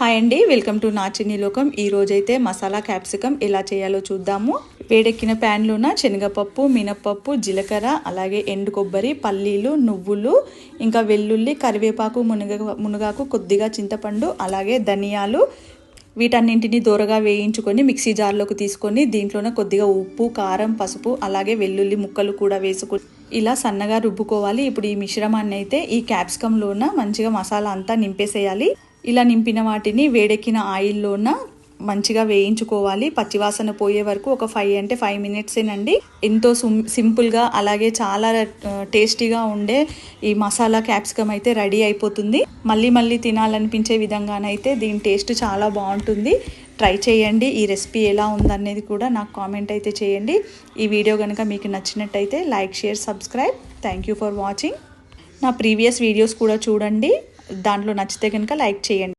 Hi అండి, welcome to నా చిన్ని లోకం. ఈ రోజైతే మసాలా క్యాప్సికమ్ ఎలా చేయాలో చూద్దాము. వేడెక్కిన ప్యాన్లోన శనగపప్పు, మినప్పప్పు, జీలకర్ర, అలాగే ఎండు కొబ్బరి, పల్లీలు, నువ్వులు, ఇంకా వెల్లుల్లి, కరివేపాకు, మునగాకు, కొద్దిగా చింతపండు, అలాగే ధనియాలు, వీటన్నింటినీ దూరగా వేయించుకొని మిక్సీ జార్లోకి తీసుకొని దీంట్లోనే కొద్దిగా ఉప్పు, కారం, పసుపు, అలాగే వెల్లుల్లి ముక్కలు కూడా వేసుకొని ఇలా సన్నగా రుబ్బుకోవాలి. ఇప్పుడు ఈ మిశ్రమాన్ని అయితే ఈ క్యాప్సికంలోన మంచిగా మసాలా అంతా నింపేసేయాలి. ఇలా నింపిన వాటిని వేడెక్కిన ఆయిల్లోన మంచిగా వేయించుకోవాలి. పచ్చివాసన పోయే వరకు ఒక 5 మినిట్సేనండి. ఎంతో సింపుల్గా అలాగే చాలా టేస్టీగా ఉండే ఈ మసాలా క్యాప్సికమ్ అయితే రెడీ అయిపోతుంది. మళ్ళీ తినాలనిపించే విధంగానైతే దీని టేస్ట్ చాలా బాగుంటుంది. ట్రై చేయండి. ఈ రెసిపీ ఎలా ఉందనేది కూడా నాకు కామెంట్ అయితే చేయండి. ఈ వీడియో కనుక మీకు నచ్చినట్టయితే like, share, subscribe. Thank you for watching. నా ప్రీవియస్ వీడియోస్ కూడా చూడండి. దాంట్లో నచ్చితే కనుక లైక్ చేయండి.